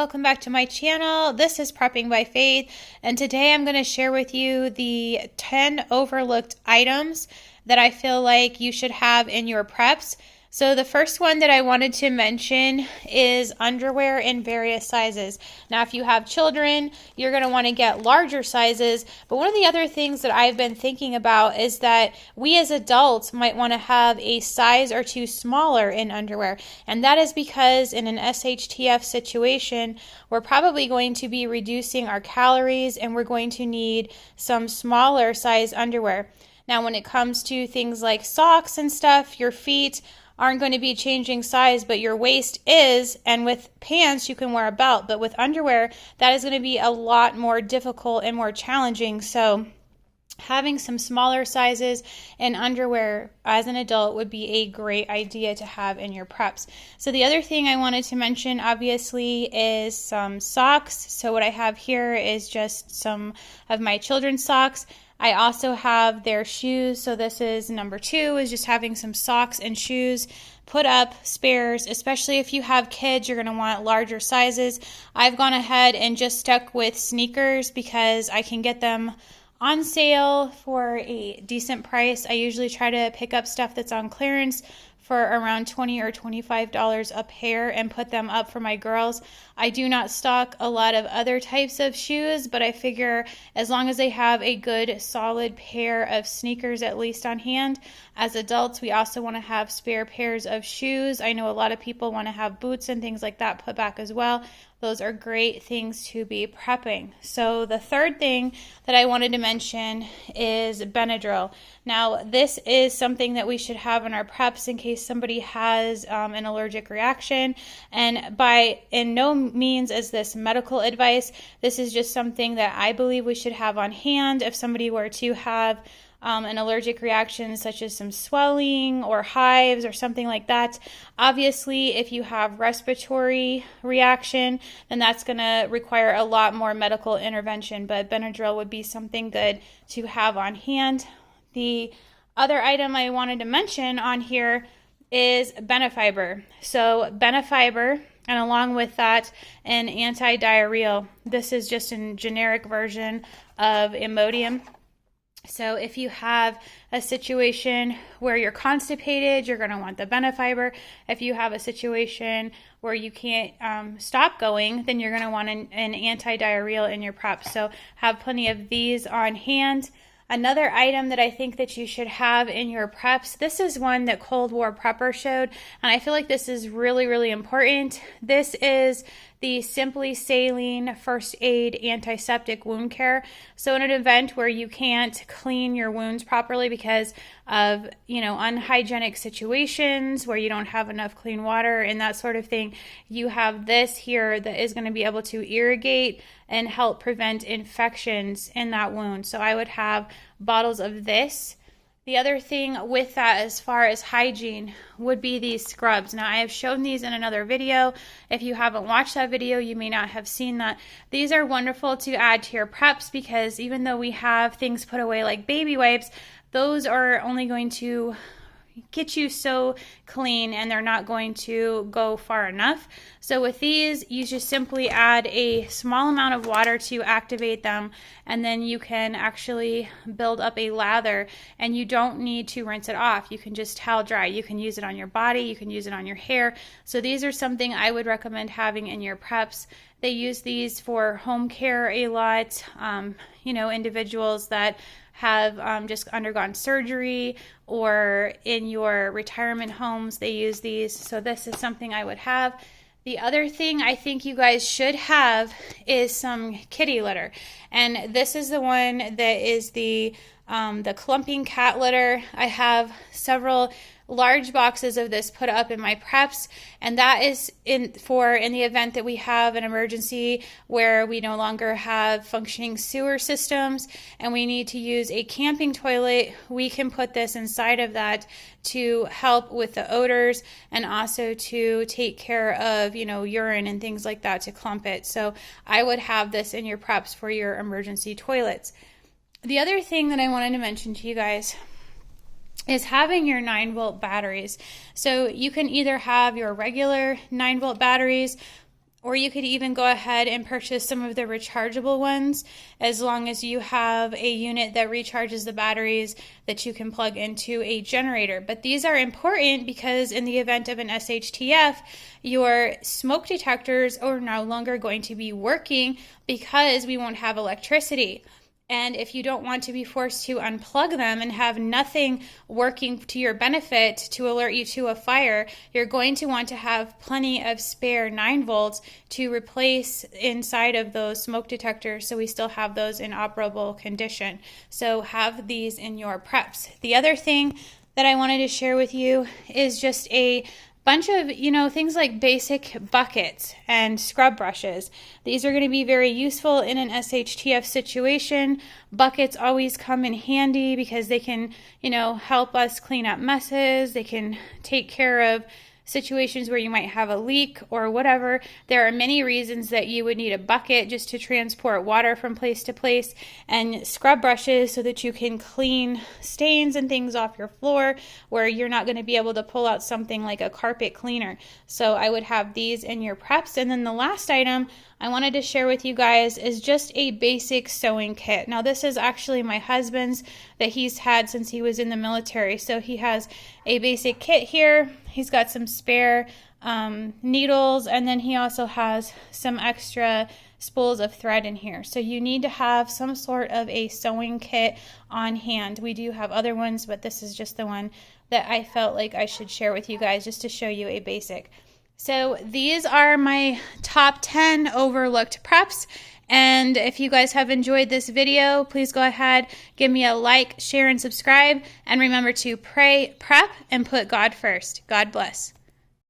welcome back to my channel. This is Prepping by Faith, and today I'm going to share with you the 10 overlooked items that I feel like you should have in your preps. So the first one that I wanted to mention is underwear in various sizes. Now, if you have children, you're going to want to get larger sizes. But one of the other things that I've been thinking about is that we as adults might want to have a size or two smaller in underwear. And that is because in an shtf situation, we're probably going to be reducing our calories and we're going to need some smaller size underwear. Now, when it comes to things like socks and stuff, your feet aren't going to be changing size, but your waist is, and with pants you can wear a belt, but with underwear that is going to be a lot more difficult and more challenging. So having some smaller sizes in underwear as an adult would be a great idea to have in your preps. So the other thing I wanted to mention obviously is some socks. So what I have here is just some of my children's socks. I also have their shoes. So this is number 2, is just having some socks and shoes. Put up spares, especially if you have kids, you're going to want larger sizes. I've gone ahead and just stuck with sneakers because I can get them on sale for a decent price. I usually try to pick up stuff that's on clearance for around $20 or $25 a pair and put them up for my girls. I do not stock a lot of other types of shoes, but I figure as long as they have a good solid pair of sneakers at least on hand. As adults, we also want to have spare pairs of shoes. I know a lot of people want to have boots and things like that put back as well. Those are great things to be prepping. So the third thing that I wanted to mention is Benadryl. Now, this is something that we should have in our preps in case somebody has an allergic reaction. And by in no means is this medical advice. This is just something that I believe we should have on hand if somebody were to have an allergic reaction such as some swelling or hives or something like that. Obviously, if you have respiratory reaction, then that's going to require a lot more medical intervention, but Benadryl would be something good to have on hand. The other item I wanted to mention on here is Benefiber. So Benefiber, and along with that, an anti-diarrheal. This is just a generic version of Imodium. So if you have a situation where you're constipated, you're going to want the Benefiber. If you have a situation where you can't stop going, then you're going to want an anti-diarrheal in your prep. So have plenty of these on hand. Another item that I think that you should have in your preps, this is one that Cold War Prepper showed, and I feel like this is really, really important. This is the Simply Saline First Aid Antiseptic Wound Care. So in an event where you can't clean your wounds properly because of, unhygienic situations where you don't have enough clean water and that sort of thing, you have this here that is going to be able to irrigate and help prevent infections in that wound. So I would have bottles of this. The other thing with that as far as hygiene would be these scrubs. Now, I have shown these in another video. If you haven't watched that video, you may not have seen that. These are wonderful to add to your preps because even though we have things put away like baby wipes, those are only going to get you so clean and they're not going to go far enough. So with these, you just simply add a small amount of water to activate them, and then you can actually build up a lather, and you don't need to rinse it off. You can just towel dry. You can use it on your body, you can use it on your hair. So these are something I would recommend having in your preps. They use these for home care a lot, individuals that have just undergone surgery, or in your retirement homes, they use these. So this is something I would have. The other thing I think you guys should have is some kitty litter. And this is the one that is the clumping cat litter. I have several large boxes of this put up in my preps, and that is in the event that we have an emergency where we no longer have functioning sewer systems and we need to use a camping toilet. We can put this inside of that to help with the odors and also to take care of urine and things like that to clump it. So I would have this in your preps for your emergency toilets. The other thing that I wanted to mention to you guys is having your 9-volt batteries. So you can either have your regular 9-volt batteries, Or you could even go ahead and purchase some of the rechargeable ones, as long as you have a unit that recharges the batteries that you can plug into a generator. But these are important because in the event of an SHTF, your smoke detectors are no longer going to be working because we won't have electricity. And if you don't want to be forced to unplug them and have nothing working to your benefit to alert you to a fire, you're going to want to have plenty of spare 9 volts to replace inside of those smoke detectors, so we still have those in operable condition. So have these in your PREPS. The other thing that I wanted to share with you is just a bunch of, things like basic buckets and scrub brushes. These are going to be very useful in an SHTF situation. Buckets always come in handy because they can, help us clean up messes. They can take care of situations where you might have a leak or whatever. There are many reasons that you would need a bucket just to transport water from place to place, and scrub brushes so that you can clean stains and things off your floor where you're not going to be able to pull out something like a carpet cleaner. So I would have these in your PREPS. And then the last item I wanted to share with you guys is just a basic sewing kit. Now this is actually my husband's that he's had since he was in the military. So he has a basic kit here. He's got some spare needles, and then he also has some extra spools of thread in here. So you need to have some sort of a sewing kit on hand. We do have other ones, but this is just the one that I felt like I should share with you guys just to show you a basic. So these are my top 10 overlooked PREPS. And if you guys have enjoyed this video, please go ahead, give me a like, share, and subscribe. And remember to pray, prep, and put God first. God bless.